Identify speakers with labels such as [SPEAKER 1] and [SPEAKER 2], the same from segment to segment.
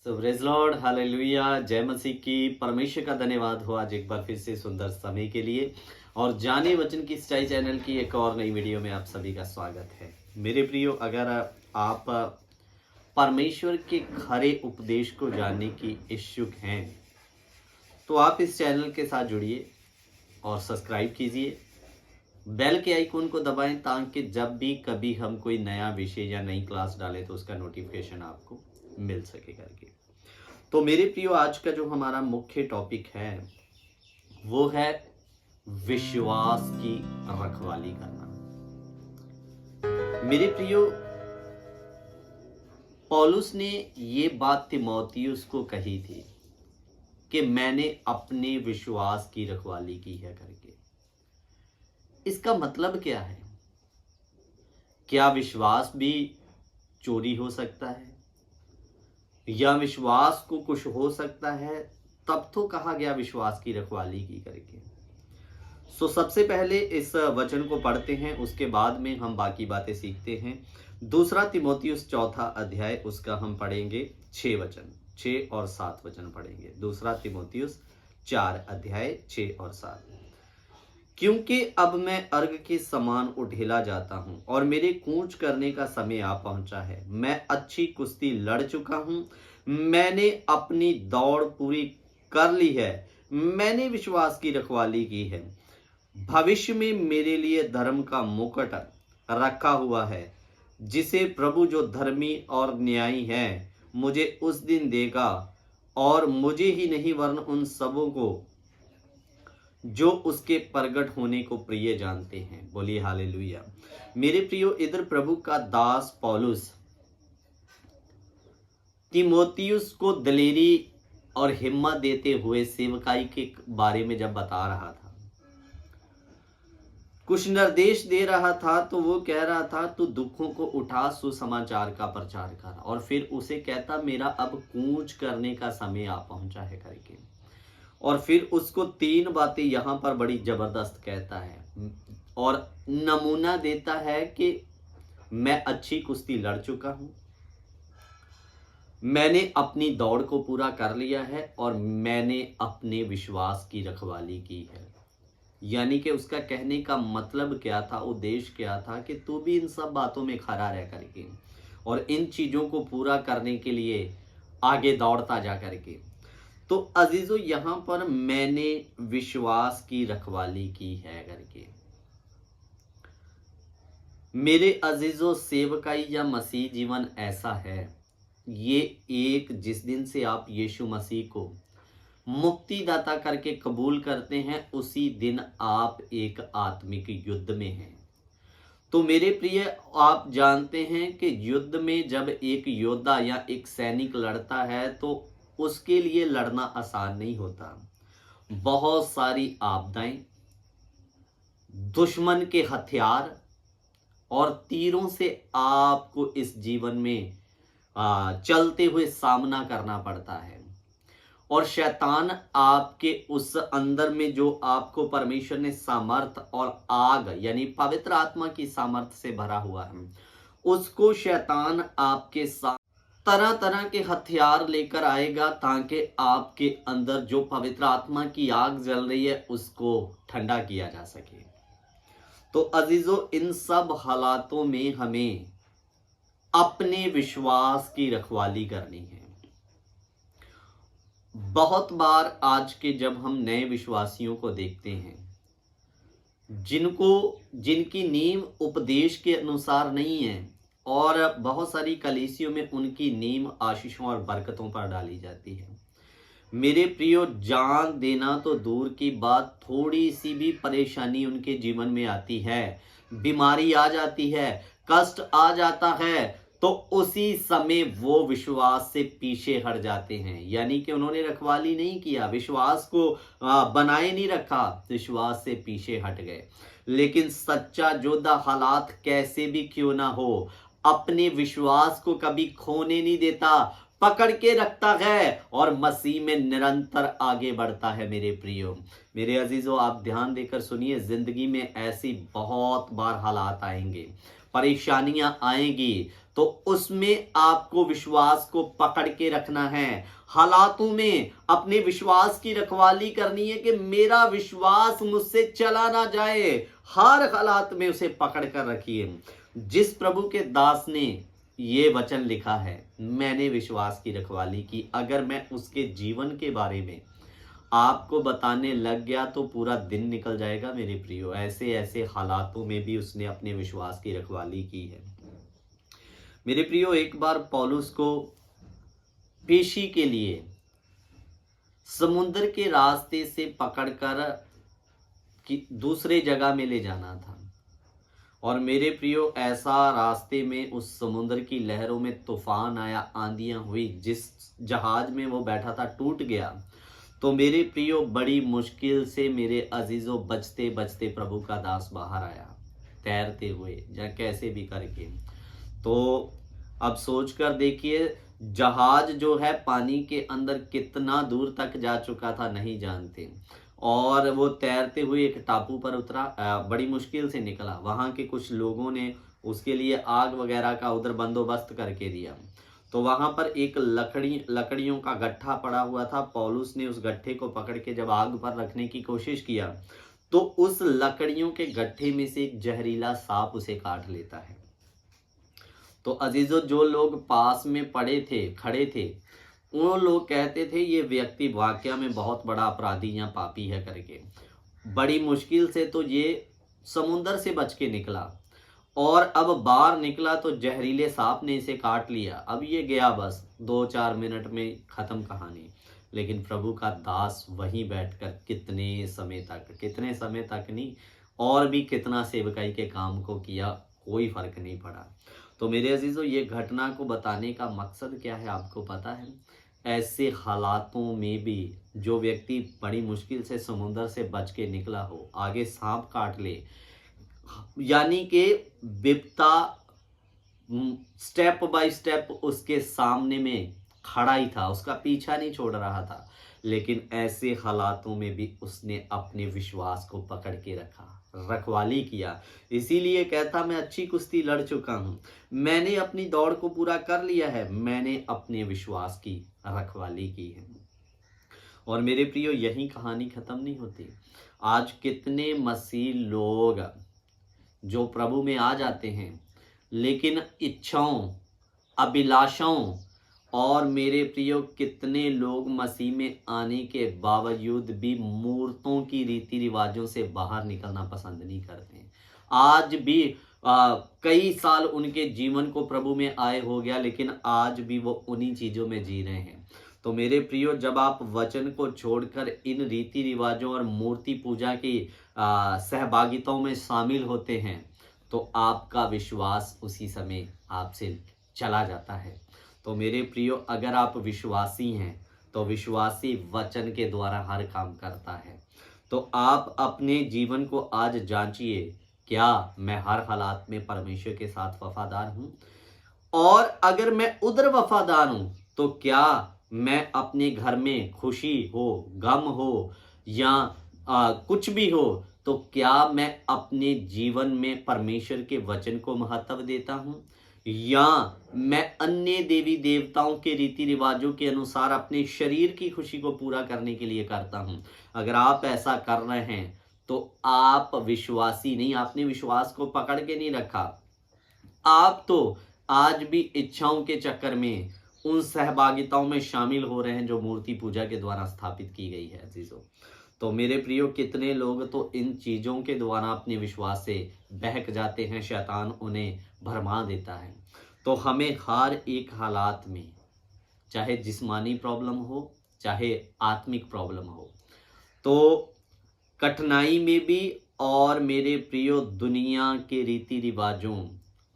[SPEAKER 1] सो praise Lord, hallelujah, जय मसीह की। परमेश्वर का धन्यवाद हो आज एक बार फिर से सुंदर समय के लिए। और जाने वचन की सच्चाई चैनल की एक और नई वीडियो में आप सभी का स्वागत है। मेरे प्रियो, अगर आप परमेश्वर के खरे उपदेश को जानने की इच्छुक हैं तो आप इस चैनल के साथ जुड़िए और सब्सक्राइब कीजिए। बेल के आइकन को दबाएं ताकि जब भी कभी हम कोई नया विषय या नई क्लास डालें तो उसका नोटिफिकेशन आपको मिल सके करके। तो मेरे प्रियो, आज का जो हमारा मुख्य टॉपिक है वो है विश्वास की रखवाली करना। मेरे प्रियो, पौलुस ने ये बात तीमुथियुस को कही थी कि मैंने अपने विश्वास की रखवाली की है करके। इसका मतलब क्या है? क्या विश्वास भी चोरी हो सकता है या विश्वास को कुछ हो सकता है? तब तो कहा गया विश्वास की रखवाली की करके। सबसे पहले इस वचन को पढ़ते हैं, उसके बाद में हम बाकी बातें सीखते हैं। दूसरा तीमुथियुस 4 अध्याय, उसका हम पढ़ेंगे 6 वचन, 6 और 7 वचन पढ़ेंगे। दूसरा तीमुथियुस 4 अध्याय 6 और 7। क्योंकि अब मैं अर्घ के समान उठेला जाता हूँ और मेरे कूच करने का समय आ पहुंचा है। मैं अच्छी कुश्ती लड़ चुका हूँ, मैंने अपनी दौड़ पूरी कर ली है, मैंने विश्वास की रखवाली की है। भविष्य में मेरे लिए धर्म का मुकुट रखा हुआ है, जिसे प्रभु जो धर्मी और न्यायी है मुझे उस दिन देगा, और मुझे ही नहीं वरन उन सबों को जो उसके प्रगट होने को प्रिय जानते हैं। बोलिए हालेलुया। मेरे प्रियो, इधर प्रभु का दास पौलुस तीमुथियुस को दलेरी और हिम्मत देते हुए सेवकाई के बारे में जब बता रहा था, कुछ निर्देश दे रहा था, तो वो कह रहा था तू दुखों को उठा, सुसमाचार का प्रचार कर। और फिर उसे कहता मेरा अब कूच करने का समय आ पहुंचा है करके। और फिर उसको 3 बातें यहां पर बड़ी जबरदस्त कहता है और नमूना देता है कि मैं अच्छी कुश्ती लड़ चुका हूं, मैंने अपनी दौड़ को पूरा कर लिया है और मैंने अपने विश्वास की रखवाली की है। यानी कि उसका कहने का मतलब क्या था, उद्देश्य क्या था कि तू भी इन सब बातों में खड़ा रह करके और इन चीजों को पूरा करने के लिए आगे दौड़ता जा करके। तो अजीजों, यहां पर मैंने विश्वास की रखवाली की है करके। मेरे अजीजों, सेवकाई या मसीह जीवन ऐसा है, ये एक जिस दिन से आप यीशु मसीह को मुक्तिदाता करके कबूल करते हैं, उसी दिन आप एक आत्मिक युद्ध में हैं। तो मेरे प्रिय, आप जानते हैं कि युद्ध में जब एक योद्धा या एक सैनिक लड़ता है तो उसके लिए लड़ना आसान नहीं होता। बहुत सारी आपदाएं, दुश्मन के हथियार और तीरों से आपको इस जीवन में चलते हुए सामना करना पड़ता है। और शैतान आपके उस अंदर में जो आपको परमेश्वर ने सामर्थ और आग यानी पवित्र आत्मा की सामर्थ से भरा हुआ है, उसको शैतान आपके साथ तरह तरह के हथियार लेकर आएगा ताकि आपके अंदर जो पवित्र आत्मा की आग जल रही है उसको ठंडा किया जा सके। तो अजीजों, इन सब हालातों में हमें अपने विश्वास की रखवाली करनी है। बहुत बार आज के जब हम नए विश्वासियों को देखते हैं, जिनकी नींव उपदेश के अनुसार नहीं है, और बहुत सारी कलीसियों में उनकी नींव आशीषों और बरकतों पर डाली जाती है। मेरे प्रियो, जान देना तो दूर की बात, थोड़ी सी भी परेशानी उनके जीवन में आती है, बीमारी आ जाती है, कष्ट आ जाता है, तो उसी समय वो विश्वास से पीछे हट जाते हैं। यानी कि उन्होंने रखवाली नहीं किया, विश्वास को बनाए नहीं रखा, विश्वास से पीछे हट गए। लेकिन सच्चा योद्धा हालात कैसे भी क्यों ना हो, अपने विश्वास को कभी खोने नहीं देता, पकड़ के रखता है और मसीह में निरंतर आगे बढ़ता है। मेरे प्रियो, मेरे अजीजों, आप ध्यान देकर सुनिए। जिंदगी में ऐसी बहुत बार हालात आएंगे, परेशानियां आएंगी, तो उसमें आपको विश्वास को पकड़ के रखना है। हालातों में अपने विश्वास की रखवाली करनी है कि मेरा विश्वास मुझसे चला ना जाए। हर हालात में उसे पकड़ कर रखिए। जिस प्रभु के दास ने ये वचन लिखा है, मैंने विश्वास की रखवाली की, अगर मैं उसके जीवन के बारे में आपको बताने लग गया तो पूरा दिन निकल जाएगा मेरे प्रियो। ऐसे ऐसे हालातों में भी उसने अपने विश्वास की रखवाली की है मेरे प्रियो। एक बार पौलुस को पेशी के लिए समुद्र के रास्ते से पकड़कर दूसरे जगह में ले जाना था, और मेरे प्रियो ऐसा रास्ते में उस समुद्र की लहरों में तूफान आया, आंधियां हुई, जिस जहाज में वो बैठा था टूट गया। तो मेरे प्रियो बड़ी मुश्किल से मेरे अजीजों बचते बचते प्रभु का दास बाहर आया, तैरते हुए या कैसे भी करके। तो अब सोचकर देखिए, जहाज जो है पानी के अंदर कितना दूर तक जा चुका था नहीं जानते, और वो तैरते हुए एक टापू पर उतरा, बड़ी मुश्किल से निकला। वहाँ के कुछ लोगों ने उसके लिए आग वगैरह का उधर बंदोबस्त करके दिया। तो वहाँ पर एक लकड़ियों का गट्ठा पड़ा हुआ था। पौलुस ने उस गट्ठे को पकड़ के जब आग पर रखने की कोशिश किया तो उस लकड़ियों के गट्ठे में से एक जहरीला सांप उसे काट लेता है। तो अजीजों, जो लोग पास में खड़े थे, वो लोग कहते थे ये व्यक्ति वाकया में बहुत बड़ा अपराधी या पापी है करके। बड़ी मुश्किल से तो ये समुंदर से बच के निकला, और अब बाहर निकला तो जहरीले सांप ने इसे काट लिया। अब ये गया, बस 2-4 मिनट में खत्म कहानी। लेकिन प्रभु का दास वहीं बैठकर कितने समय तक नहीं, और भी कितना सेवकाई के काम को किया, कोई फर्क नहीं पड़ा। तो मेरे अजीजों, ये घटना को बताने का मकसद क्या है आपको पता है? ऐसे हालातों में भी जो व्यक्ति बड़ी मुश्किल से समुद्र से बच के निकला हो, आगे सांप काट ले, यानी कि विपता स्टेप बाय स्टेप उसके सामने में खड़ा ही था, उसका पीछा नहीं छोड़ रहा था, लेकिन ऐसे हालातों में भी उसने अपने विश्वास को पकड़ के रखा, रखवाली किया। इसीलिए कहता, मैं अच्छी कुश्ती लड़ चुका हूं, मैंने अपनी दौड़ को पूरा कर लिया है, मैंने अपने विश्वास की रखवाली की है। और मेरे प्रियो, यही कहानी खत्म नहीं होती। आज कितने मसीह लोग जो प्रभु में आ जाते हैं, लेकिन इच्छाओं, अभिलाषाओं, और मेरे प्रियो कितने लोग मसीह में आने के बावजूद भी मूर्तों की रीति रिवाजों से बाहर निकलना पसंद नहीं करते। आज भी कई साल उनके जीवन को प्रभु में आए हो गया, लेकिन आज भी वो उन्हीं चीज़ों में जी रहे हैं। तो मेरे प्रियो, जब आप वचन को छोड़कर इन रीति रिवाजों और मूर्ति पूजा की सहभागिताओं में शामिल होते हैं, तो आपका विश्वास उसी समय आपसे चला जाता है। तो मेरे प्रियो, अगर आप विश्वासी हैं तो विश्वासी वचन के द्वारा हर काम करता है। तो आप अपने जीवन को आज जांचिए, क्या मैं हर हालात में परमेश्वर के साथ वफादार हूं? और अगर मैं उधर वफादार हूं तो क्या मैं अपने घर में खुशी हो, गम हो, या कुछ भी हो, तो क्या मैं अपने जीवन में परमेश्वर के वचन को महत्व देता हूं, या मैं अन्य देवी देवताओं के रीति रिवाजों के अनुसार अपने शरीर की खुशी को पूरा करने के लिए करता हूं? अगर आप ऐसा कर रहे हैं तो आप विश्वासी नहीं, आपने विश्वास को पकड़ के नहीं रखा। आप तो आज भी इच्छाओं के चक्कर में उन सहभागिताओं में शामिल हो रहे हैं जो मूर्ति पूजा के द्वारा स्थापित की गई है अजीजों। तो मेरे प्रियो, कितने लोग तो इन चीज़ों के द्वारा अपने विश्वास से बहक जाते हैं, शैतान उन्हें भरमा देता है। तो हमें हर एक हालात में, चाहे जिस्मानी प्रॉब्लम हो, चाहे आत्मिक प्रॉब्लम हो, तो कठिनाई में भी, और मेरे प्रियो दुनिया के रीति रिवाजों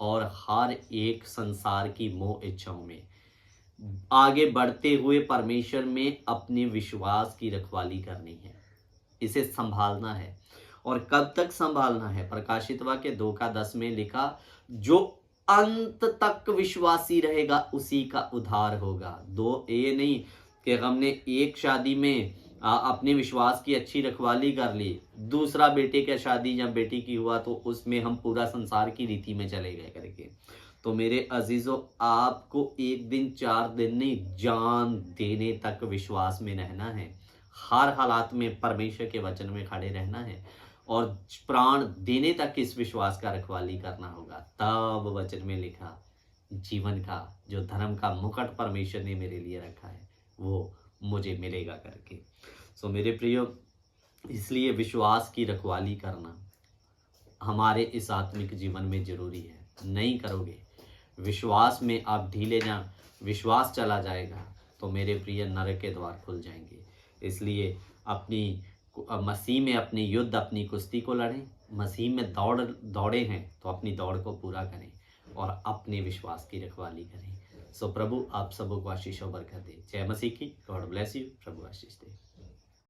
[SPEAKER 1] और हर एक संसार की मोह इच्छाओं में आगे बढ़ते हुए परमेश्वर में अपने विश्वास की रखवाली करनी है, इसे संभालना है। और कब तक संभालना है? प्रकाशित वाक्य 2:10 में लिखा, जो अंत तक विश्वासी रहेगा उसी का उद्धार होगा। ये नहीं कि हमने एक शादी में अपने विश्वास की अच्छी रखवाली कर ली, दूसरा बेटे का शादी या बेटी की हुआ तो उसमें हम पूरा संसार की रीति में चले गए करके। तो मेरे अजीजों, आपको एक दिन 4 दिन नहीं, जान देने तक विश्वास में रहना है। हर हालात में परमेश्वर के वचन में खड़े रहना है और प्राण देने तक इस विश्वास का रखवाली करना होगा। तब वचन में लिखा, जीवन का जो धर्म का मुकुट परमेश्वर ने मेरे लिए रखा है वो मुझे मिलेगा करके। सो मेरे प्रियो, इसलिए विश्वास की रखवाली करना हमारे इस आत्मिक जीवन में जरूरी है। नहीं करोगे, विश्वास में आप ढीले ना, विश्वास चला जाएगा तो मेरे प्रिय नरक के द्वार खुल जाएंगे। इसलिए अपनी मसीह में अपनी युद्ध, अपनी कुश्ती को लड़ें। मसीह में दौड़े हैं तो अपनी दौड़ को पूरा करें और अपने विश्वास की रखवाली करें। सो प्रभु आप सबों को आशीष और बरकत दे। जय मसीह की। God bless you. Prabhu Ashish they.